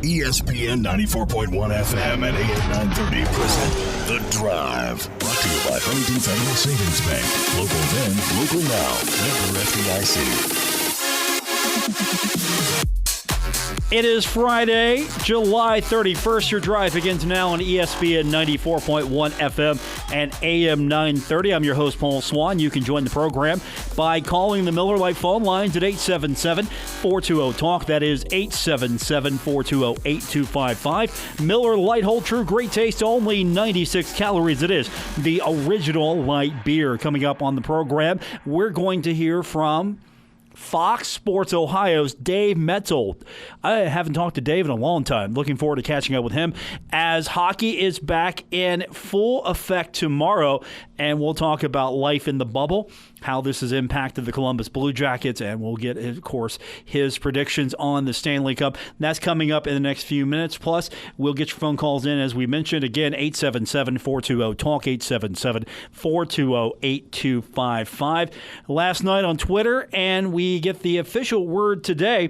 ESPN 94.1 FM and AM 930 present The Drive. Brought to you by Huntington Federal Savings Bank. Local then, local now. Member FDIC. It is Friday, July 31st. Your drive begins now on ESPN 94.1 FM and AM 930. I'm your host, Paul Swann. You can join the program by calling the Miller Lite phone lines at 877-420-TALK. That is 877-420-8255. Miller Lite, hold true, great taste, only 96 calories. It is the original light beer. Coming up on the program, we're going to hear from Fox Sports Ohio's Dave Maetzold. I haven't talked to Dave in a long time. Looking forward to catching up with him as hockey is back in full effect tomorrow. And we'll talk about life in the bubble, how this has impacted the Columbus Blue Jackets, and we'll get, of course, his predictions on the Stanley Cup. That's coming up in the next few minutes. Plus, we'll get your phone calls in, as we mentioned. Again, 877-420-TALK, 877-420-8255. Last night on Twitter, and we get the official word today.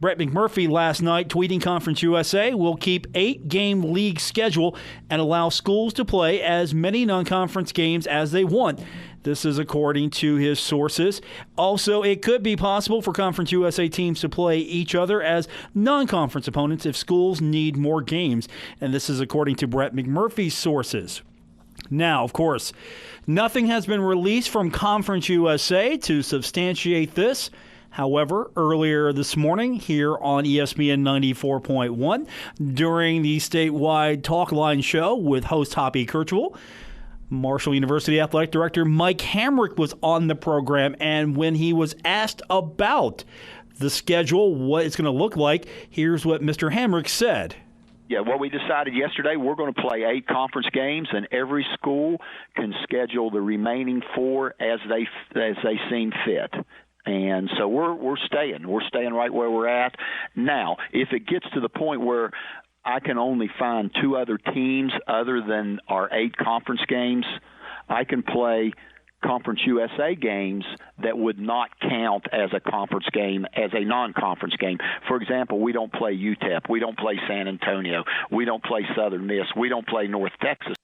Brett McMurphy last night tweeting Conference USA will keep 8-game league schedule and allow schools to play as many non-conference games as they want. This is according to his sources. Also, it could be possible for Conference USA teams to play each other as non-conference opponents if schools need more games. And this is according to Brett McMurphy's sources. Now, of course, nothing has been released from Conference USA to substantiate this. However, earlier this morning here on ESPN 94.1, during the statewide Talk Line show with host Hoppy Kirchwell, Marshall University Athletic Director Mike Hamrick was on the program, and when he was asked about the schedule, what it's going to look like, here's what Mr. Hamrick said. Yeah, what we decided yesterday, we're going to play 8 conference games, and every school can schedule the remaining 4 as they seem fit. And so we're staying right where we're at. Now, if it gets to the point where I can only find 2 other teams other than our 8 conference games, I can play Conference USA games that would not count as a conference game, as a non-conference game. For example, we don't play UTEP, we don't play San Antonio, we don't play Southern Miss, we don't play North Texas.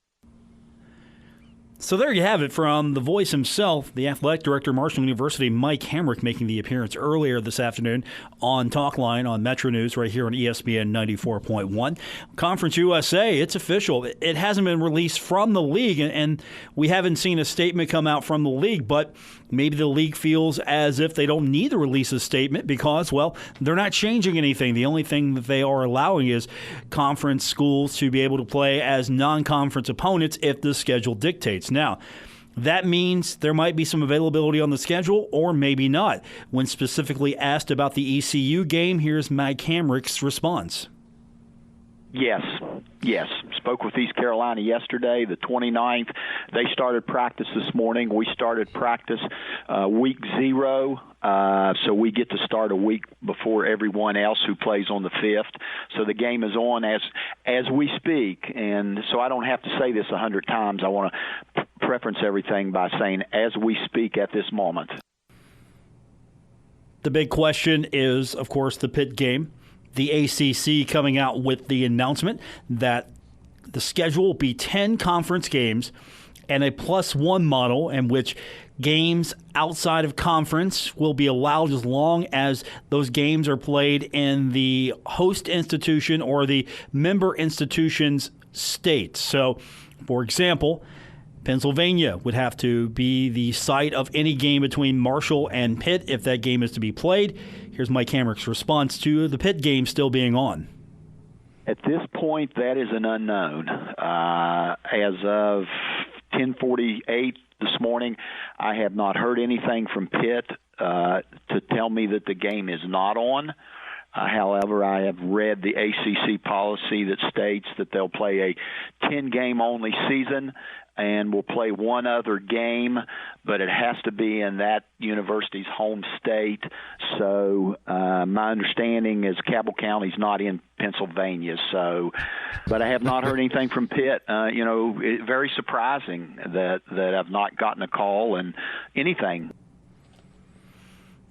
So there you have it from the voice himself, the athletic director, Marshall University, Mike Hamrick, making the appearance earlier this afternoon on Talk Line on Metro News right here on ESPN 94.1. Conference USA, it's official. It hasn't been released from the league, and we haven't seen a statement come out from the league, but maybe the league feels as if they don't need to release a statement because, well, they're not changing anything. The only thing that they are allowing is conference schools to be able to play as non-conference opponents if the schedule dictates. Now, that means there might be some availability on the schedule or maybe not. When specifically asked about the ECU game, here's Mike Hamrick's response. Yes. Spoke with East Carolina yesterday, the 29th. They started practice this morning. We started practice week 0, so we get to start a week before everyone else who plays on the 5th. So the game is on as we speak, and so I don't have to say this 100 times. I want to preference everything by saying as we speak at this moment. The big question is, of course, the Pitt game. The ACC coming out with the announcement that the schedule will be 10 conference games and a +1 model in which games outside of conference will be allowed as long as those games are played in the host institution or the member institution's state. So, for example, Pennsylvania would have to be the site of any game between Marshall and Pitt if that game is to be played. Here's Mike Hamrick's response to the Pitt game still being on. At this point, that is an unknown. As of 10:48 this morning, I have not heard anything from Pitt to tell me that the game is not on. However, I have read the ACC policy that states that they'll play a 10-game only season and will play one other game, but it has to be in that university's home state. So my understanding is Cabell County's not in Pennsylvania. So, but I have not heard anything from Pitt. Very surprising that I've not gotten a call and anything.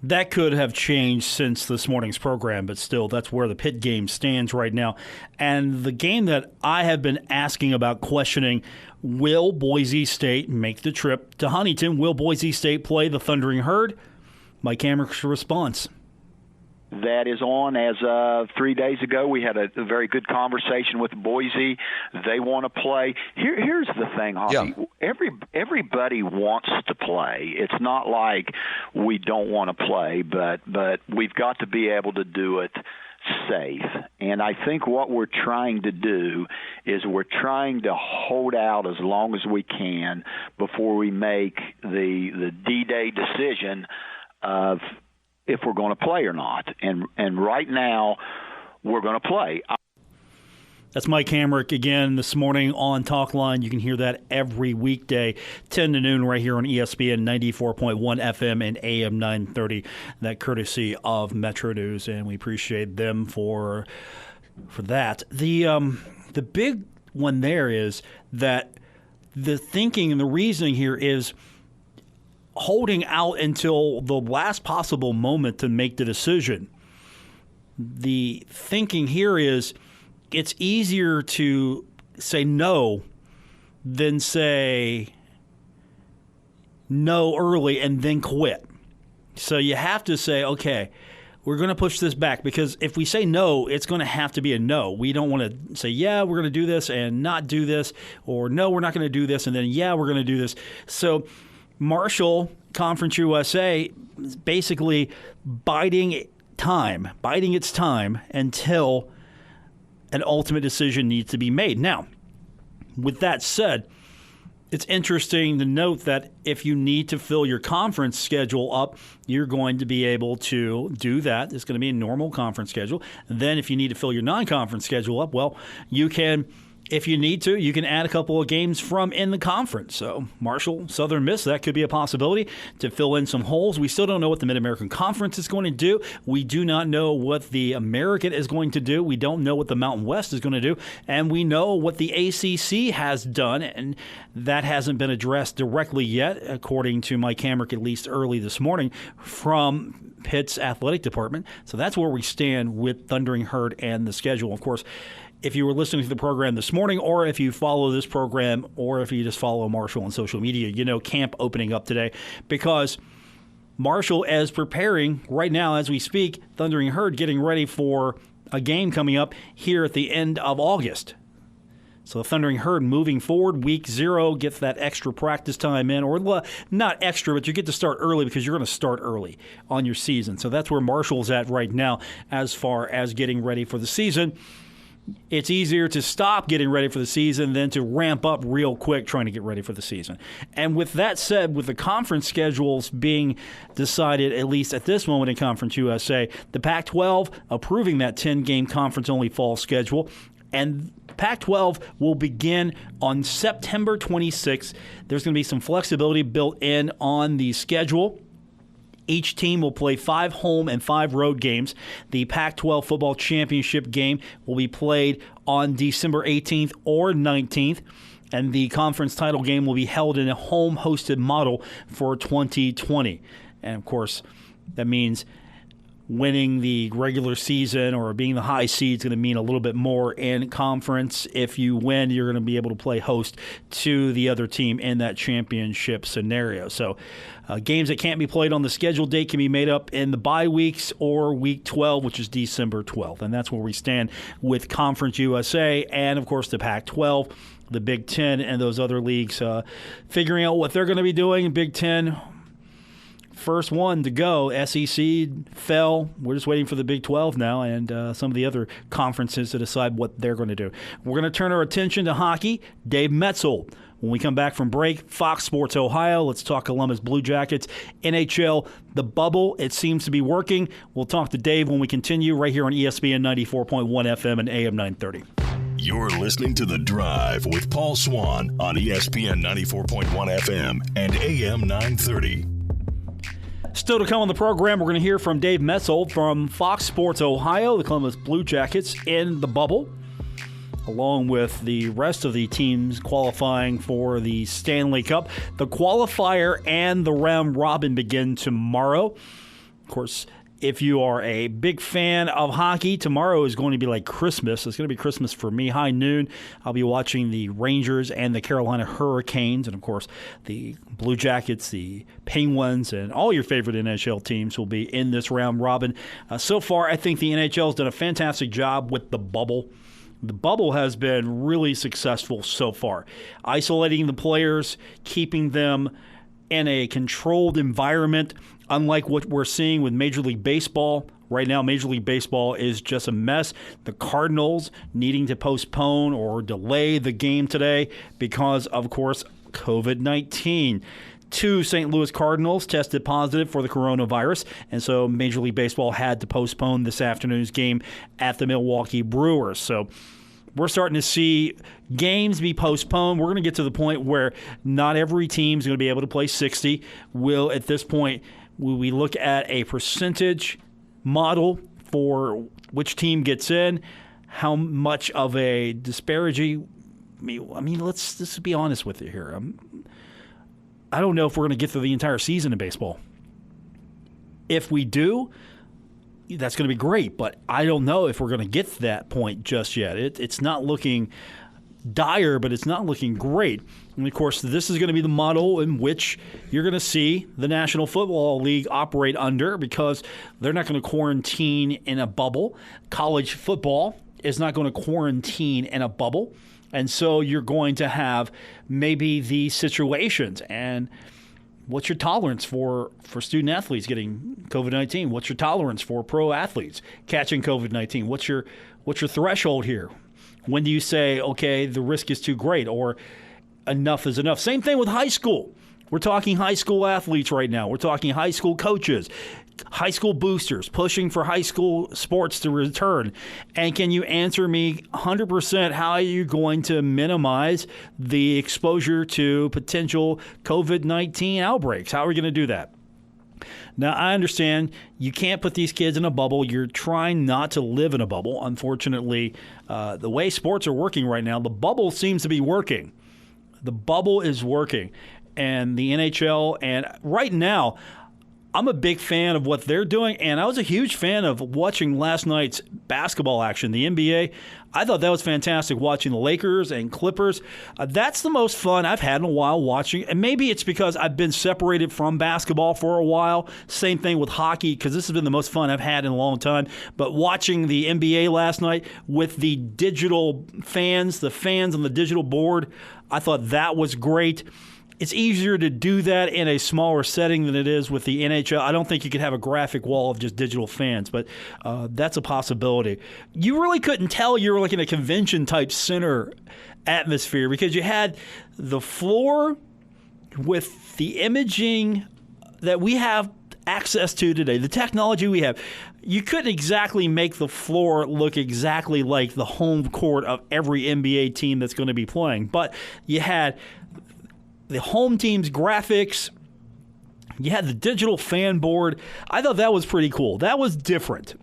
That could have changed since this morning's program, but still, that's where the Pitt game stands right now. And the game that I have been asking about, questioning, will Boise State make the trip to Huntington? Will Boise State play the Thundering Herd? Mike Hamrick's response. That is on as of 3 days ago. We had a very good conversation with Boise. They want to play. Here's the thing, Hoppy. Yeah. Everybody wants to play. It's not like we don't want to play, but we've got to be able to do it safe. And I think what we're trying to do is we're trying to hold out as long as we can before we make the D-Day decision of if we're going to play or not. And right now, we're going to play. That's Mike Hamrick again this morning on Talk Line. You can hear that every weekday, 10 to noon, right here on ESPN 94.1 FM and AM 930. That courtesy of Metro News, and we appreciate them for that. The big one there is that the thinking and the reasoning here is holding out until the last possible moment to make the decision. The thinking here is it's easier to say no than say no early and then quit. So you have to say, okay, we're going to push this back, because if we say no, it's going to have to be a no. We don't want to say, yeah, we're going to do this and not do this, or no, we're not going to do this, and then, yeah, we're going to do this. So Marshall, Conference USA, is basically biding its time until an ultimate decision needs to be made. Now, with that said, it's interesting to note that if you need to fill your conference schedule up, you're going to be able to do that. It's going to be a normal conference schedule. And then if you need to fill your non-conference schedule up, well, you can. If you need to, you can add a couple of games from in the conference. So Marshall, Southern Miss, that could be a possibility to fill in some holes. We still don't know what the Mid-American Conference is going to do. We do not know what the American is going to do. We don't know what the Mountain West is going to do. And we know what the ACC has done, and that hasn't been addressed directly yet, according to Mike Hamrick, at least early this morning, from Pitt's athletic department. So that's where we stand with Thundering Herd and the schedule. Of course, if you were listening to the program this morning, or if you follow this program, or if you just follow Marshall on social media, you know camp opening up today, because Marshall is preparing right now as we speak, Thundering Herd getting ready for a game coming up here at the end of August. So the Thundering Herd moving forward, week 0, gets that extra practice time in, or not extra, but you get to start early because you're going to start early on your season. So that's where Marshall's at right now as far as getting ready for the season. It's easier to stop getting ready for the season than to ramp up real quick trying to get ready for the season. And with that said, with the conference schedules being decided, at least at this moment in Conference USA, the Pac-12 approving that 10-game conference-only fall schedule, and Pac-12 will begin on September 26th. There's going to be some flexibility built in on the schedule. Each team will play 5 home and 5 road games. The Pac-12 football championship game will be played on December 18th or 19th, and the conference title game will be held in a home-hosted model for 2020. And, of course, that means winning the regular season or being the high seed is going to mean a little bit more in conference. If you win, you're going to be able to play host to the other team in that championship scenario. So games that can't be played on the scheduled date can be made up in the bye weeks or week 12, which is December 12th. And that's where we stand with Conference USA and, of course, the Pac-12, the Big Ten, and those other leagues figuring out what they're going to be doing. Big Ten, first one to go. SEC fell. We're just waiting for the Big 12 now and some of the other conferences to decide what they're going to do. We're going to turn our attention to hockey. Dave Maetzold. When we come back from break, Fox Sports Ohio. Let's talk Columbus Blue Jackets. NHL, the bubble, it seems to be working. We'll talk to Dave when we continue right here on ESPN 94.1 FM and AM 930. You're listening to The Drive with Paul Swann on ESPN 94.1 FM and AM 930. Still to come on the program, we're going to hear from Dave Maetzold from Fox Sports Ohio, the Columbus Blue Jackets in the bubble, along with the rest of the teams qualifying for the Stanley Cup. The qualifier and the round robin begin tomorrow. Of course, if you are a big fan of hockey, tomorrow is going to be like Christmas. It's going to be Christmas for me. High noon, I'll be watching the Rangers and the Carolina Hurricanes. And, of course, the Blue Jackets, the Penguins, and all your favorite NHL teams will be in this round robin. So far, I think the NHL has done a fantastic job with the bubble. The bubble has been really successful so far. Isolating the players, keeping them in a controlled environment, unlike what we're seeing with Major League Baseball. Right now, Major League Baseball is just a mess. The Cardinals needing to postpone or delay the game today because, of course, COVID-19. 2 St. Louis Cardinals tested positive for the coronavirus, and so Major League Baseball had to postpone this afternoon's game at the Milwaukee Brewers. So we're starting to see games be postponed. We're going to get to the point where not every team is going to be able to play 60. At this point, we look at a percentage model for which team gets in, how much of a disparity. I mean, let's be honest with you here. I don't know if we're going to get through the entire season in baseball. If we do, that's going to be great, but I don't know if we're going to get to that point just yet. It's not looking dire, but it's not looking great. And, of course, this is going to be the model in which you're going to see the National Football League operate under, because they're not going to quarantine in a bubble. College football is not going to quarantine in a bubble. And so you're going to have maybe these situations. And what's your tolerance for student athletes getting COVID-19? What's your tolerance for pro athletes catching COVID-19? What's your threshold here? When do you say, okay, the risk is too great, or enough is enough? Same thing with high school. We're talking high school athletes right now. We're talking high school coaches, high school boosters, pushing for high school sports to return. And can you answer me 100% how are you going to minimize the exposure to potential COVID-19 outbreaks? How are we going to do that? Now, I understand you can't put these kids in a bubble. You're trying not to live in a bubble. Unfortunately, the way sports are working right now, the bubble seems to be working. The bubble is working. And the NHL, and right now, I'm a big fan of what they're doing, and I was a huge fan of watching last night's basketball action, the NBA. I thought that was fantastic, watching the Lakers and Clippers. That's the most fun I've had in a while watching, and maybe it's because I've been separated from basketball for a while. Same thing with hockey, because this has been the most fun I've had in a long time. But watching the NBA last night with the digital fans, the fans on the digital board, I thought that was great. It's easier to do that in a smaller setting than it is with the NHL. I don't think you could have a graphic wall of just digital fans, but that's a possibility. You really couldn't tell you were like in a convention-type center atmosphere, because you had the floor with the imaging that we have access to today, the technology we have. You couldn't exactly make the floor look exactly like the home court of every NBA team that's going to be playing, but you had the home team's graphics. You had the digital fan board. I thought that was pretty cool. That was different.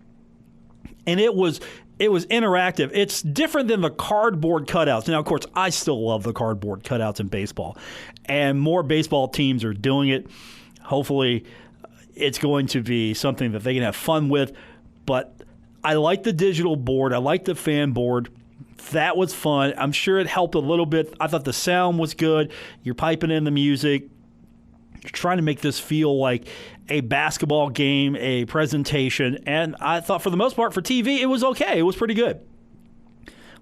And it was interactive. It's different than the cardboard cutouts. Now, of course, I still love the cardboard cutouts in baseball. And more baseball teams are doing it. Hopefully, it's going to be something that they can have fun with. But I like the digital board. I like the fan board. That was fun. I'm sure it helped a little bit. I thought the sound was good. You're piping in the music. You're trying to make this feel like a basketball game, a presentation. And I thought for the most part for TV, it was okay. It was pretty good.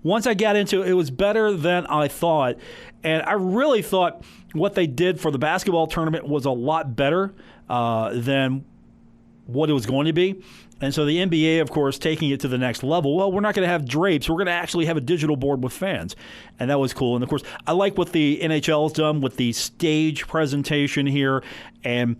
Once I got into it, it was better than I thought. And I really thought what they did for the basketball tournament was a lot better than what it was going to be. And so the NBA, of course, taking it to the next level. Well, we're not going to have drapes. We're going to actually have a digital board with fans. And that was cool. And, of course, I like what the NHL has done with the stage presentation here. And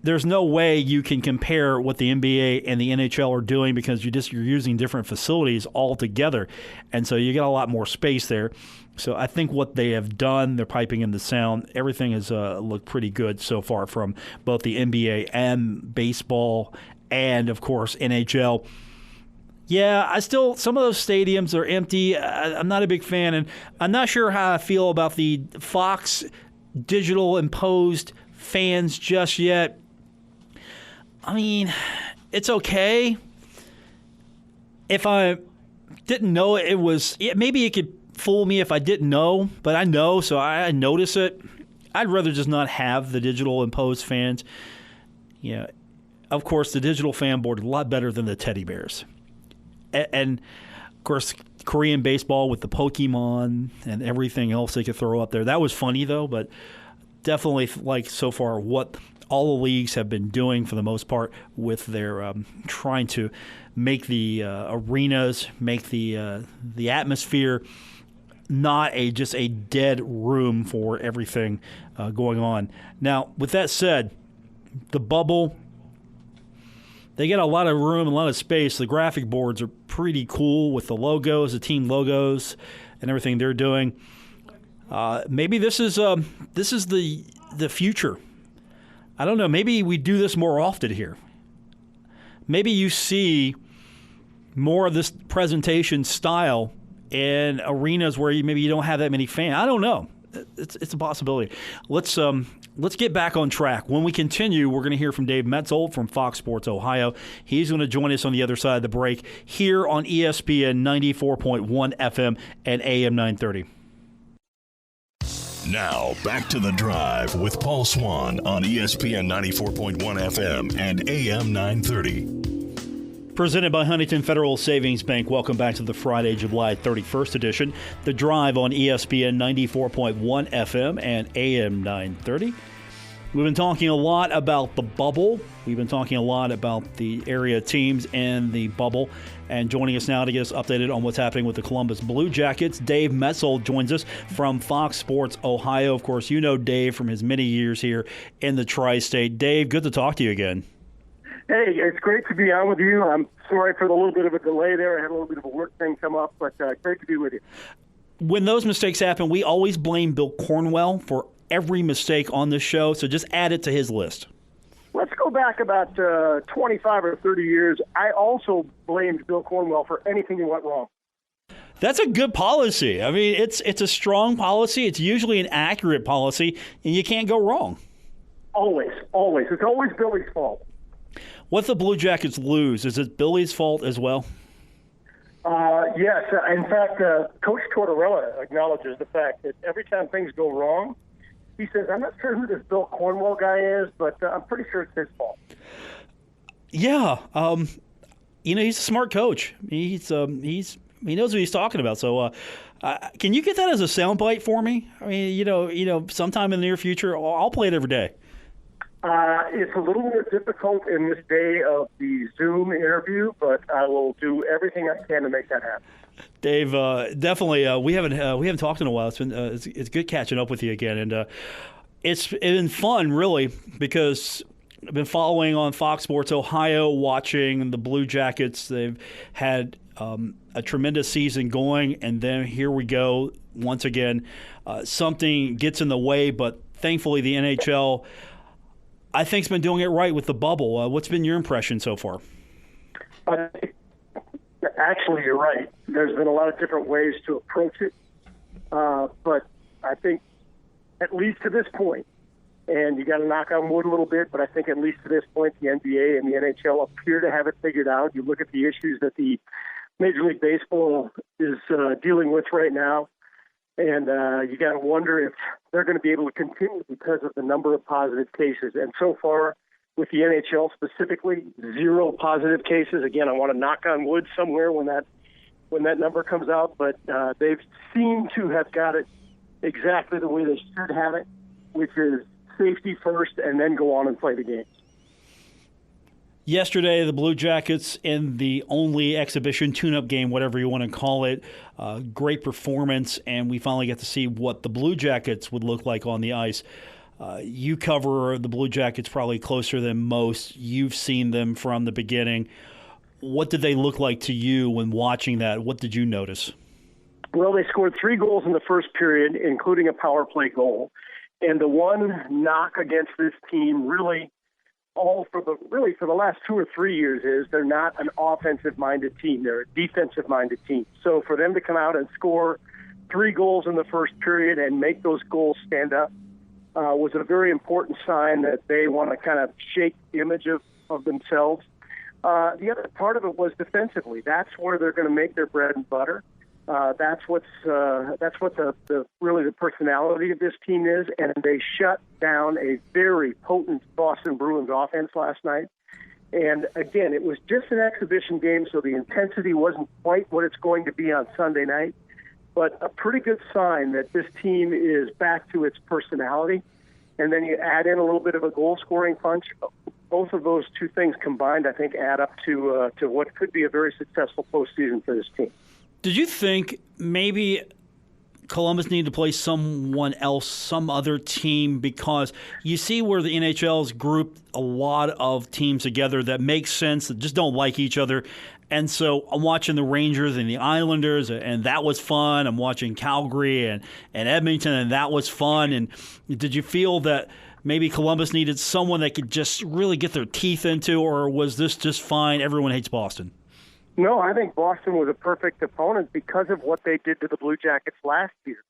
there's no way you can compare what the NBA and the NHL are doing, because you're using different facilities altogether. And so you get a lot more space there. So I think what they have done, they're piping in the sound, everything has looked pretty good so far from both the NBA and baseball and, of course, NHL. Yeah, some of those stadiums are empty. I'm not a big fan, and I'm not sure how I feel about the Fox digital imposed fans just yet. I mean, it's okay. If I didn't know it was, maybe it could fool me if I didn't know, but I know, so I notice it. I'd rather just not have the digital imposed fans. Yeah, of course, the digital fan board is a lot better than the teddy bears. And of course, Korean baseball with the Pokemon and everything else they could throw up there. That was funny, though, but definitely like so far what all the leagues have been doing for the most part with their trying to make the arenas, make the atmosphere not just a dead room for everything going on. Now, with that said, the bubble, they get a lot of room, a lot of space. The graphic boards are pretty cool with the logos, the team logos, and everything they're doing. Maybe this is the future. I don't know. Maybe we do this more often here. Maybe you see more of this presentation style in arenas where maybe you don't have that many fans. I don't know. It's a possibility. Let's get back on track. When we continue, we're going to hear from Dave Maetzold from Fox Sports Ohio. He's going to join us on the other side of the break here on ESPN 94.1 FM and AM 930. Now, back to The Drive with Paul Swann on ESPN 94.1 FM and AM 930. Presented by Huntington Federal Savings Bank. Welcome back to the Friday, July 31st edition. The Drive on ESPN 94.1 FM and AM 930. We've been talking a lot about the bubble. We've been talking a lot about the area teams and the bubble. And joining us now to get us updated on what's happening with the Columbus Blue Jackets, Dave Maetzold joins us from Fox Sports Ohio. Of course, you know Dave from his many years here in the Tri-State. Dave, good to talk to you again. Hey, it's great to be on with you. I'm sorry for the little bit of a delay there. I had a little bit of a work thing come up, but great to be with you. When those mistakes happen, we always blame Bill Cornwell for every mistake on this show, so just add it to his list. Let's go back about 25 or 30 years. I also blamed Bill Cornwell for anything that went wrong. That's a good policy. I mean, it's a strong policy. It's usually an accurate policy, and you can't go wrong. Always. It's always Billy's fault. What if the Blue Jackets lose? Is it Billy's fault as well? Yes. In fact, Coach Tortorella acknowledges the fact that every time things go wrong, he says, I'm not sure who this Bill Cornwell guy is, but I'm pretty sure it's his fault. Yeah. He's a smart coach. He knows what he's talking about. So can you get that as a soundbite for me? I mean, sometime in the near future, I'll play it every day. It's a little more difficult in this day of the Zoom interview, but I will do everything I can to make that happen. Dave, definitely. We haven't talked in a while. It's good catching up with you again, and it's been fun, really, because I've been following on Fox Sports Ohio, watching the Blue Jackets. They've had a tremendous season going, and then here we go once again. Something gets in the way, but thankfully the NHL, I think, has been doing it right with the bubble. What's been your impression so far? Actually, you're right. There's been a lot of different ways to approach it. But I think at least to this point, and you got to knock on wood a little bit, but I think at least to this point, the NBA and the NHL appear to have it figured out. You look at the issues that the Major League Baseball is dealing with right now, and you got to wonder if they're going to be able to continue because of the number of positive cases. And so far, with the NHL specifically, 0 positive cases. Again, I want to knock on wood somewhere when that number comes out, but they've seemed to have got it exactly the way they should have it, which is safety first and then go on and play the games. Yesterday, the Blue Jackets in the only exhibition tune-up game, whatever you want to call it, great performance, and we finally get to see what the Blue Jackets would look like on the ice. You cover the Blue Jackets probably closer than most. You've seen them from the beginning. What did they look like to you when watching that? What did you notice? Well, they scored 3 goals in the first period, including a power play goal. And the one knock against this team really for the last 2 or 3 years is they're not an offensive-minded team. They're a defensive-minded team. So for them to come out and score 3 goals in the first period and make those goals stand up was a very important sign that they want to kind of shake the image of of themselves. The other part of it was defensively. That's where they're going to make their bread and butter. That's what really the personality of this team is, and they shut down a very potent Boston Bruins offense last night. And again, it was just an exhibition game, so the intensity wasn't quite what it's going to be on Sunday night, but a pretty good sign that this team is back to its personality. And then you add in a little bit of a goal-scoring punch. Both of those two things combined, I think, add up to what could be a very successful postseason for this team. Did you think maybe Columbus needed to play someone else, some other team, because you see where the NHL has grouped a lot of teams together that make sense, that just don't like each other. And so I'm watching the Rangers and the Islanders, and that was fun. I'm watching Calgary and Edmonton, and that was fun. And did you feel that maybe Columbus needed someone that could just really get their teeth into, or was this just fine, everyone hates Boston? No, I think Boston was a perfect opponent because of what they did to the Blue Jackets last year.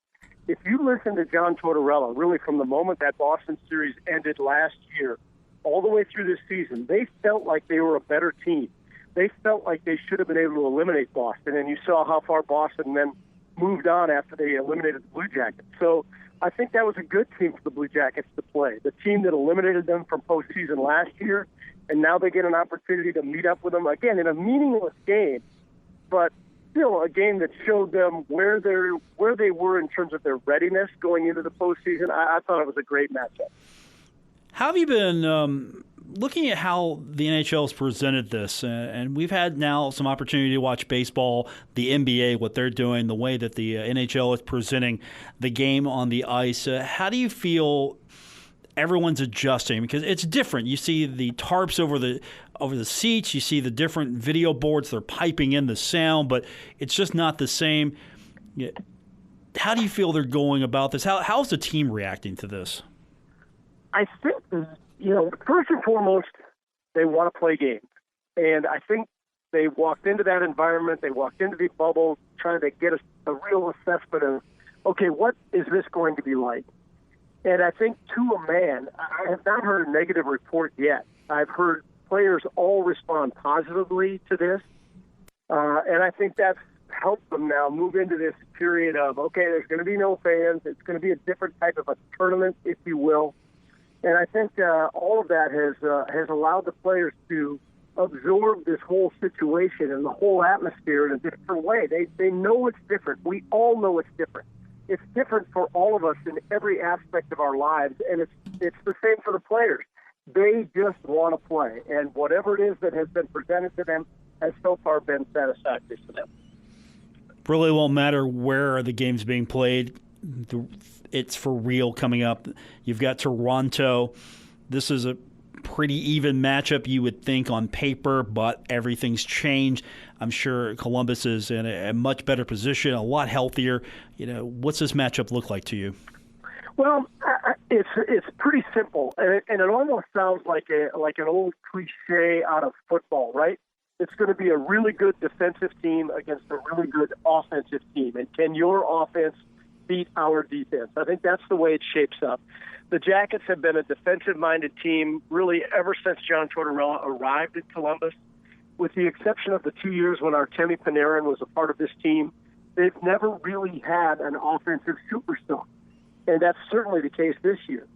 If you listen to John Tortorella, really from the moment that Boston series ended last year, all the way through this season, they felt like they were a better team. They felt like they should have been able to eliminate Boston, and you saw how far Boston then moved on after they eliminated the Blue Jackets. So I think that was a good team for the Blue Jackets to play. The team that eliminated them from postseason last year, and now they get an opportunity to meet up with them again in a meaningless game, but still a game that showed them where they were in terms of their readiness going into the postseason. I thought it was a great matchup. How have you been looking at how the NHL has presented this? And we've had now some opportunity to watch baseball, the NBA, what they're doing, the way that the NHL is presenting the game on the ice. How do you feel everyone's adjusting? Because it's different. You see the tarps over the seats. You see the different video boards. They're piping in the sound, but it's just not the same. How do you feel they're going about this? How's the team reacting to this? I think, first and foremost, they want to play games. And I think they walked into that environment, they walked into the bubble trying to get a real assessment of, okay, what is this going to be like? And I think to a man, I have not heard a negative report yet. I've heard players all respond positively to this. And I think that's helped them now move into this period of, okay, there's going to be no fans. It's going to be a different type of a tournament, if you will. And I think all of that has allowed the players to absorb this whole situation and the whole atmosphere in a different way. They know it's different. We all know it's different. It's different for all of us in every aspect of our lives, and it's the same for the players. They just want to play, and whatever it is that has been presented to them has so far been satisfactory to them. Really won't matter where the game's being played. It's for real coming up. You've got Toronto. This is a pretty even matchup, you would think, on paper, but everything's changed. I'm sure Columbus is in a much better position, a lot healthier. What's this matchup look like to you? Well, it's pretty simple, and it almost sounds like an old cliche out of football, right? It's going to be a really good defensive team against a really good offensive team, and can your offense beat our defense? I think that's the way it shapes up. The Jackets have been a defensive-minded team really ever since John Tortorella arrived in Columbus. With the exception of the 2 years when Artemi Panarin was a part of this team, they've never really had an offensive superstar. And that's certainly the case this year.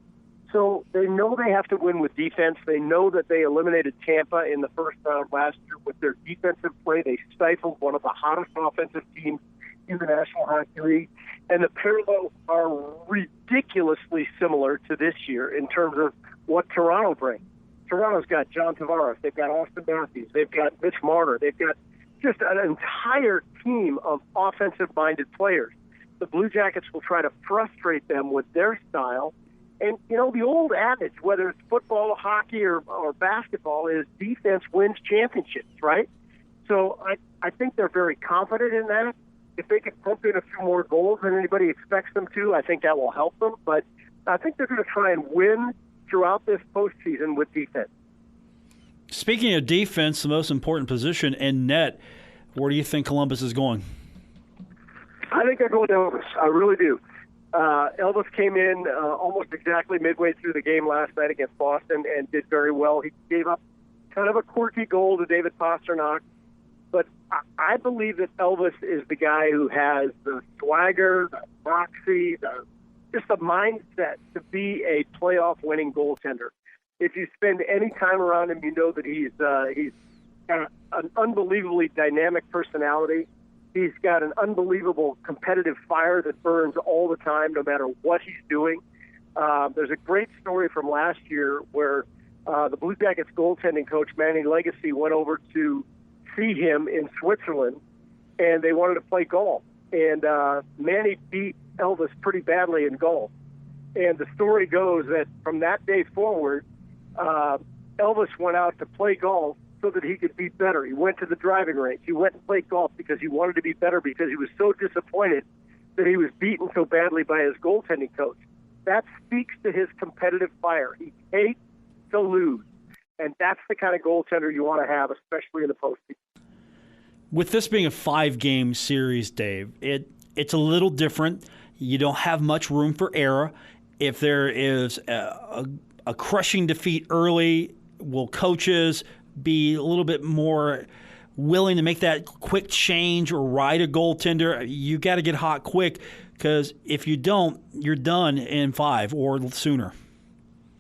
So they know they have to win with defense. They know that they eliminated Tampa in the first round last year with their defensive play. They stifled one of the hottest offensive teams in the National Hockey League. And the parallels are ridiculously similar to this year in terms of what Toronto brings. Toronto's got John Tavares. They've got Austin Matthews. They've got Mitch Marner. They've got just an entire team of offensive-minded players. The Blue Jackets will try to frustrate them with their style. And, the old adage, whether it's football, hockey, or basketball, is defense wins championships, right? So I think they're very confident in that. If they can pump in a few more goals than anybody expects them to, I think that will help them. But I think they're going to try and win throughout this postseason with defense. Speaking of defense, the most important position in net, where do you think Columbus is going? I think they're going to Elvis. I really do. Elvis came in almost exactly midway through the game last night against Boston and did very well. He gave up kind of a quirky goal to David Pasternak. But I believe that Elvis is the guy who has the swagger, the moxie, just the mindset to be a playoff-winning goaltender. If you spend any time around him, you know that he's got an unbelievably dynamic personality. He's got an unbelievable competitive fire that burns all the time, no matter what he's doing. There's a great story from last year where the Blue Jackets goaltending coach, Manny Legacy, went over to see him in Switzerland, and they wanted to play golf. And Manny beat Elvis pretty badly in golf. And the story goes that from that day forward, Elvis went out to play golf so that he could be better. He went to the driving range. He went and played golf because he wanted to be better, because he was so disappointed that he was beaten so badly by his goaltending coach. That speaks to his competitive fire. He hates to lose. And that's the kind of goaltender you want to have, especially in the postseason. With this being a 5-game series, Dave, it's a little different. You don't have much room for error. If there is a crushing defeat early, will coaches be a little bit more willing to make that quick change or ride a goaltender? You got to get hot quick, because if you don't, you're done in 5 or sooner.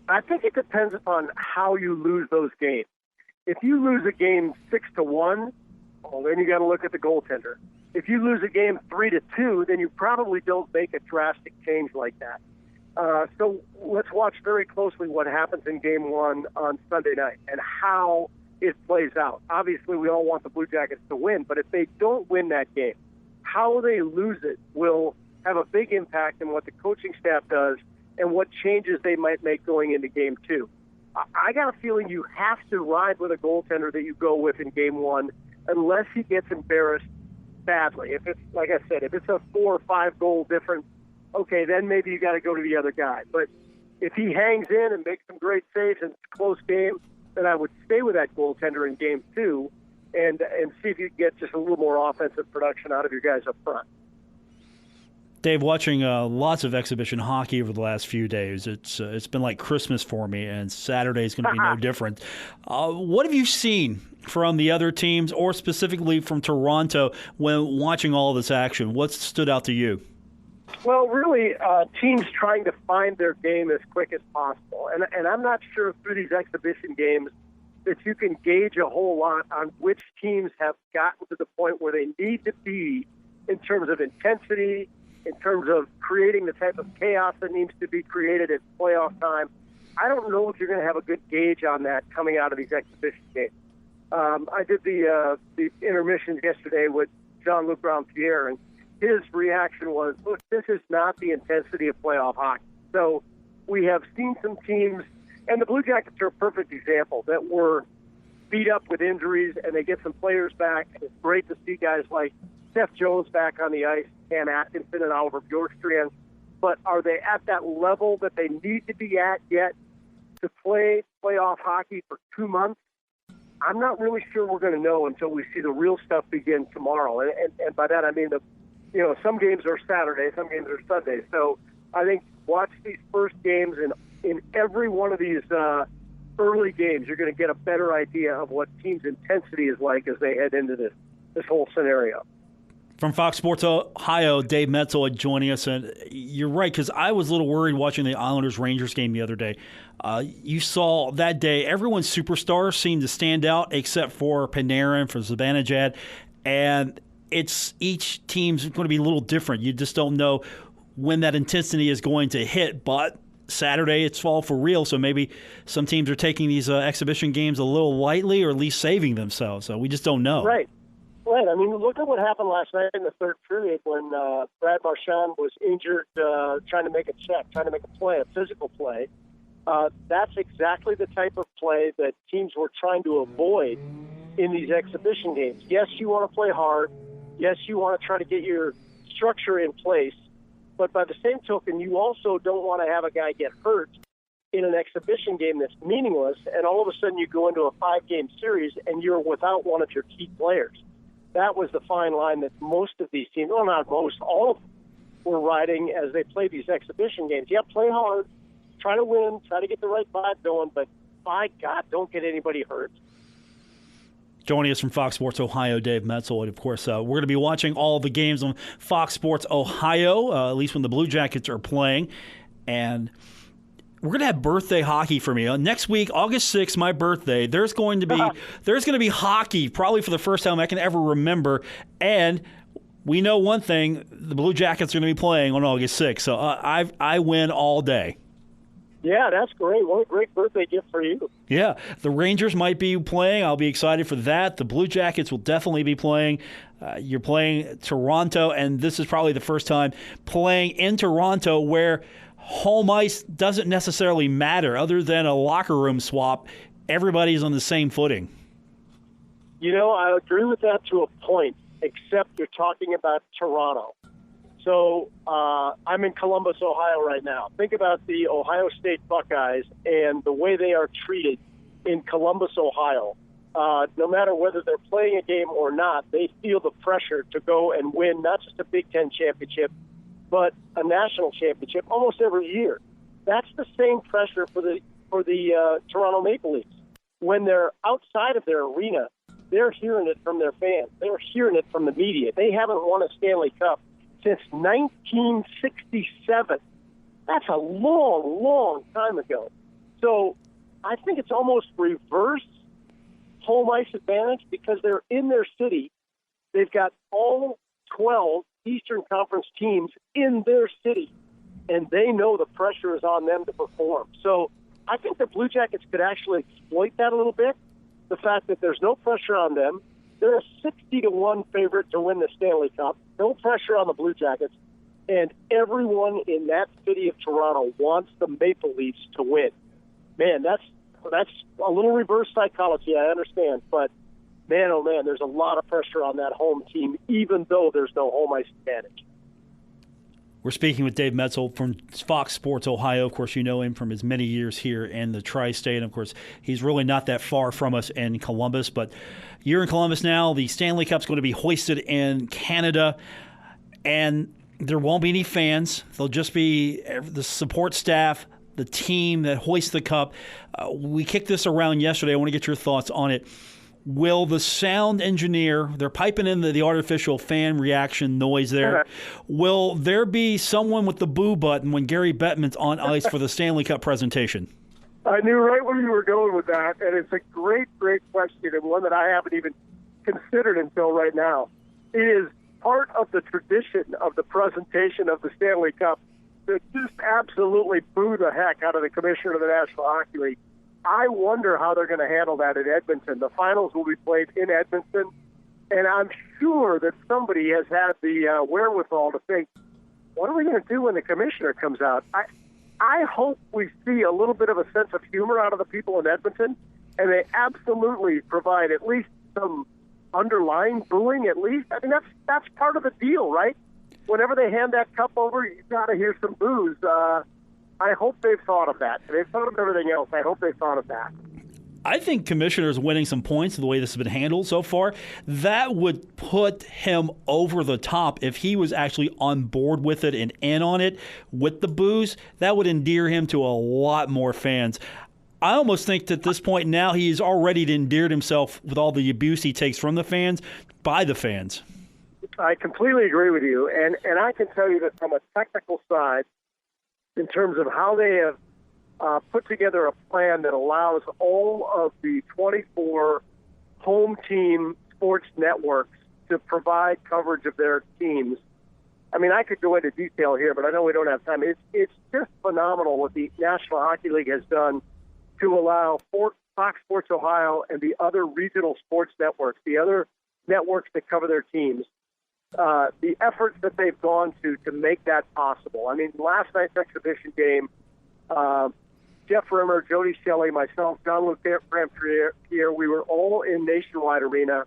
I think it depends upon how you lose those games. If you lose a game 6-1, well, then you got to look at the goaltender. If you lose a game 3-2, then you probably don't make a drastic change like that. So let's watch very closely what happens in Game 1 on Sunday night and how it plays out. Obviously, we all want the Blue Jackets to win, but if they don't win that game, how they lose it will have a big impact on what the coaching staff does and what changes they might make going into Game 2. I got a feeling you have to ride with a goaltender that you go with in Game 1 unless he gets embarrassed badly. If it's, like I said, if it's a 4 or 5 goal difference, okay, then maybe you got to go to the other guy. But if he hangs in and makes some great saves and it's a close game, then I would stay with that goaltender in Game 2 and see if you can get just a little more offensive production out of your guys up front. Dave, watching lots of exhibition hockey over the last few days, it's been like Christmas for me, and Saturday is going to be no different. What have you seen from the other teams, or specifically from Toronto, when watching all this action? What stood out to you? Well, really, teams trying to find their game as quick as possible. And I'm not sure through these exhibition games that you can gauge a whole lot on which teams have gotten to the point where they need to be in terms of intensity, in terms of creating the type of chaos that needs to be created at playoff time. I don't know if you're going to have a good gauge on that coming out of these exhibition games. I did the intermissions yesterday with Jean-Luc Grandpierre, and his reaction was, look, this is not the intensity of playoff hockey. So we have seen some teams, and the Blue Jackets are a perfect example, that were beat up with injuries, and they get some players back. And it's great to see guys like Seth Jones back on the ice, Cam Atkinson and Oliver Bjorkstrand. But are they at that level that they need to be at yet to play playoff hockey for 2 months? I'm not really sure we're going to know until we see the real stuff begin tomorrow. And by that I mean some games are Saturday, some games are Sunday. So I think watch these first games, and in every one of these early games, you're going to get a better idea of what teams' intensity is like as they head into this whole scenario. From Fox Sports Ohio, Dave Maetzold joining us. And you're right, because I was a little worried watching the Islanders-Rangers game the other day. You saw that day everyone's superstars seemed to stand out except for Panarin, for Zibanejad. And each team's going to be a little different. You just don't know when that intensity is going to hit. But Saturday, it's fall for real. So maybe some teams are taking these exhibition games a little lightly, or at least saving themselves. So we just don't know. Right. Right. I mean, look at what happened last night in the third period when Brad Marchand was injured trying to make a check, trying to make a play, a physical play. That's exactly the type of play that teams were trying to avoid in these exhibition games. Yes, you want to play hard. Yes, you want to try to get your structure in place. But by the same token, you also don't want to have a guy get hurt in an exhibition game that's meaningless, and all of a sudden you go into a 5-game series and you're without one of your key players. That was the fine line that most of these teams, well, not most, all of them were riding as they played these exhibition games. Yeah, play hard, try to win, try to get the right vibe going, but by God, don't get anybody hurt. Joining us from Fox Sports Ohio, Dave Maetzold. And of course, we're going to be watching all the games on Fox Sports Ohio, at least when the Blue Jackets are playing. And we're going to have birthday hockey for me. Next week, August 6th, my birthday, there's going to be hockey, probably for the first time I can ever remember. And we know one thing, the Blue Jackets are going to be playing on August 6th. So I win all day. Yeah, that's great. What a great birthday gift for you. Yeah, the Rangers might be playing. I'll be excited for that. The Blue Jackets will definitely be playing. You're playing Toronto, and this is probably the first time playing in Toronto where home ice doesn't necessarily matter. Other than a locker room swap, everybody's on the same footing. I agree with that to a point, except you're talking about Toronto. So I'm in Columbus, Ohio right now. Think about the Ohio State Buckeyes and the way they are treated in Columbus, Ohio. No matter whether they're playing a game or not, they feel the pressure to go and win not just a Big Ten championship, but a national championship almost every year. That's the same pressure for the Toronto Maple Leafs. When they're outside of their arena, they're hearing it from their fans. They're hearing it from the media. They haven't won a Stanley Cup since 1967. That's a long, long time ago. So I think it's almost reverse home ice advantage because they're in their city. They've got all 12 Eastern Conference teams in their city, and they know the pressure is on them to perform. So I think the Blue Jackets could actually exploit that a little bit, the fact that there's no pressure on them. They're a 60-1 favorite to win the Stanley Cup. No pressure on the Blue Jackets. And everyone in that city of Toronto wants the Maple Leafs to win. Man, that's a little reverse psychology, I understand. But, man, oh, man, there's a lot of pressure on that home team, even though there's no home ice advantage. We're speaking with Dave Maetzold from Fox Sports Ohio. Of course, you know him from his many years here in the Tri-State. And, of course, he's really not that far from us in Columbus. But you're in Columbus now. The Stanley Cup's going to be hoisted in Canada. And there won't be any fans. There'll just be the support staff, the team that hoists the cup. We kicked this around yesterday. I want to get your thoughts on it. Will the sound engineer, they're piping in the artificial fan reaction noise there. Will there be someone with the boo button when Gary Bettman's on ice for the Stanley Cup presentation? I knew right where you were going with that, and it's a great, great question, and one that I haven't even considered until right now. It is part of the tradition of the presentation of the Stanley Cup to just absolutely boo the heck out of the commissioner of the National Hockey League. I wonder how they're going to handle that in Edmonton. The finals will be played in Edmonton, and I'm sure that somebody has had the wherewithal to think, what are we going to do when the commissioner comes out? I hope we see a little bit of a sense of humor out of the people in Edmonton, and they absolutely provide at least some underlying booing at least. I mean, that's part of the deal, right? Whenever they hand that cup over, you've got to hear some boos. I hope they've thought of that. They've thought of everything else. I hope they've thought of that. I think Commissioner's winning some points the way this has been handled so far. That would put him over the top if he was actually on board with it and in on it with the boos. That would endear him to a lot more fans. I almost think that at this point now he's already endeared himself with all the abuse he takes from the fans by the fans. I completely agree with you. And I can tell you that from a technical side, in terms of how they have put together a plan that allows all of the 24 home team sports networks to provide coverage of their teams. I mean, I could go into detail here, but I know we don't have time. It's just phenomenal what the National Hockey League has done to allow Fox Sports Ohio and the other regional sports networks, the other networks that cover their teams, the efforts that they've gone to make that possible. I mean, last night's exhibition game, Jeff Rimmer, Jody Shelley, myself, John-Luc Pierre, we were all in Nationwide Arena.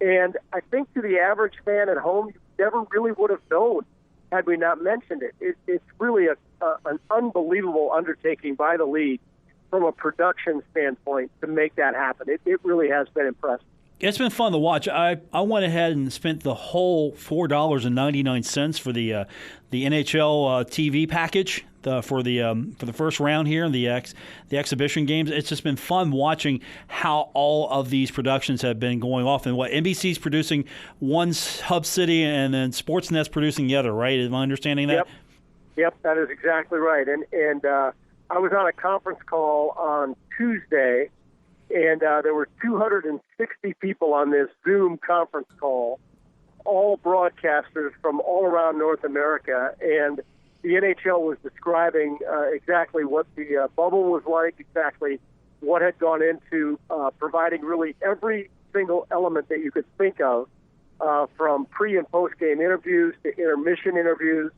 And I think to the average fan at home, you never really would have known had we not mentioned it. It's really an unbelievable undertaking by the league from a production standpoint to make that happen. It really has been impressive. It's been fun to watch. I went ahead and spent the whole $4.99 for the NHL TV package. for the first round here in the exhibition games. It's just been fun watching how all of these productions have been going off, and what NBC's producing one hub city and then Sportsnet's producing the other. Right? Am I understanding that? Yep, that is exactly right. And I was on a conference call on Tuesday, and there were 260 people on this Zoom conference call, all broadcasters from all around North America, and the NHL was describing exactly what the bubble was like, exactly what had gone into providing really every single element that you could think of, from pre- and post-game interviews to intermission interviews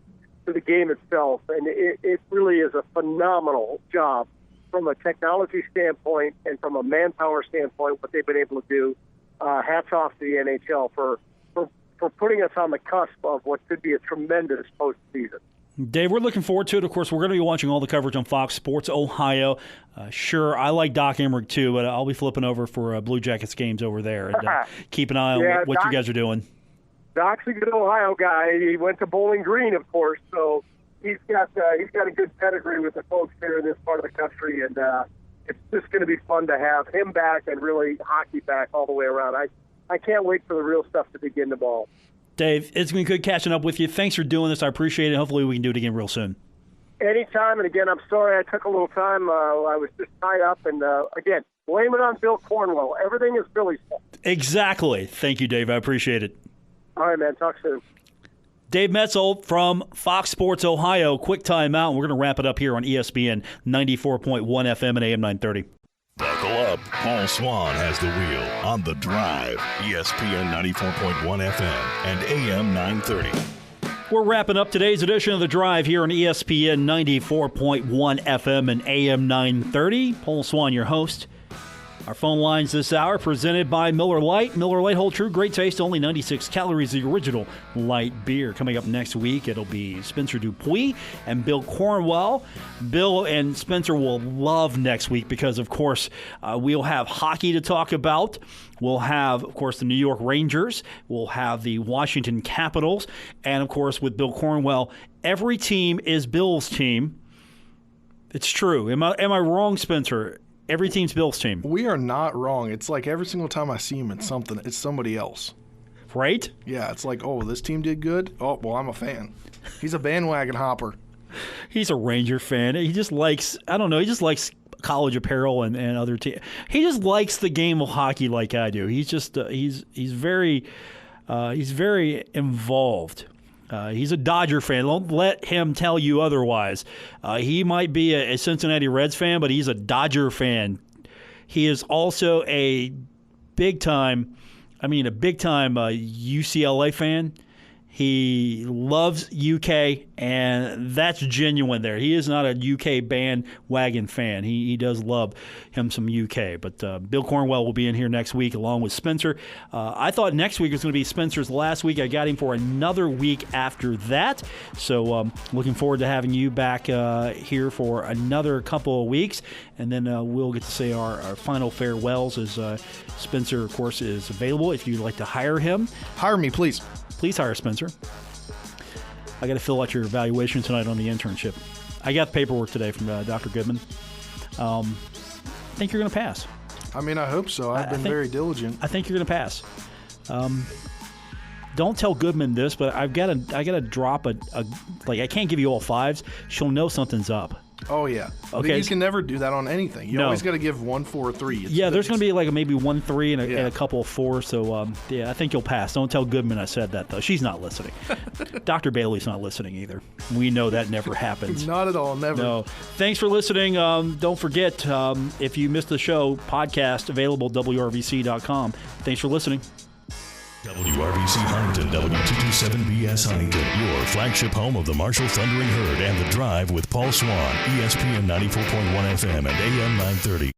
to the game itself. And it really is a phenomenal job from a technology standpoint and from a manpower standpoint, what they've been able to do. Hats off to the NHL for putting us on the cusp of what could be a tremendous postseason. Dave, we're looking forward to it. Of course, we're going to be watching all the coverage on Fox Sports Ohio. Sure, I like Doc Hamrick too, but I'll be flipping over for Blue Jackets games over there and keep an eye on what you guys are doing. Doc's a good Ohio guy. He went to Bowling Green, of course, so he's got a good pedigree with the folks here in this part of the country, and it's just going to be fun to have him back and really hockey back all the way around. I can't wait for the real stuff to begin to ball. Dave, it's been good catching up with you. Thanks for doing this. I appreciate it. Hopefully we can do it again real soon. Anytime. And again, I'm sorry I took a little time. I was just tied up. And again, blame it on Bill Cornwell. Everything is Billy's fault. Exactly. Thank you, Dave. I appreciate it. All right, man. Talk soon. Dave Maetzold from Fox Sports Ohio. Quick timeout. We're going to wrap it up here on ESPN 94.1 FM and AM 930. Buckle up. Paul Swann has the wheel on The Drive. ESPN 94.1 FM and AM 930. We're wrapping up today's edition of The Drive here on ESPN 94.1 FM and AM 930. Paul Swann, your host. Our phone lines this hour presented by Miller Lite. Miller Lite, hold true, great taste, only 96 calories, the original light beer. Coming up next week, it'll be Spencer Dupuis and Bill Cornwell. Bill and Spencer will love next week because, of course, we'll have hockey to talk about. We'll have, of course, the New York Rangers. We'll have the Washington Capitals. And, of course, with Bill Cornwell, every team is Bill's team. It's true. Am I wrong, Spencer? Every team's Bill's team. We are not wrong. It's like every single time I see him, it's somebody else. Right? Yeah, it's like, oh, this team did good? Oh, well, I'm a fan. He's a bandwagon hopper. He's a Ranger fan. He just likes, he just likes college apparel and other teams. He just likes the game of hockey like I do. He's just, he's very involved. He's a Dodger fan. Don't let him tell you otherwise. He might be a Cincinnati Reds fan, but he's a Dodger fan. He is also a big-time UCLA fan. He loves UK, and that's genuine there. He is not a UK bandwagon fan. He does love him some UK. But Bill Cornwell will be in here next week along with Spencer. I thought next week was going to be Spencer's last week. I got him for another week after that. So looking forward to having you back here for another couple of weeks. And then we'll get to say our final farewells as Spencer, of course, is available. If you'd like to hire him. Hire me, please. Please hire Spencer. I got to fill out your evaluation tonight on the internship. I got the paperwork today from Dr. Goodman. I think you're going to pass. I mean, I hope so. I've been very diligent. I think you're going to pass. Don't tell Goodman this, but I got to drop I can't give you all fives. She'll know something's up. Oh, yeah. Okay. But you can never do that on anything. You always got to give 1, 4, 3. There's going to be maybe 1, 3 and a couple of 4. So, I think you'll pass. Don't tell Goodman I said that, though. She's not listening. Dr. Bailey's not listening either. We know that never happens. Not at all. Never. No. Thanks for listening. Don't forget, if you missed the show, podcast available at WRVC.com. Thanks for listening. WRVC Huntington, W227BS Huntington, your flagship home of the Marshall Thundering Herd and The Drive with Paul Swann, ESPN 94.1 FM and AM 930.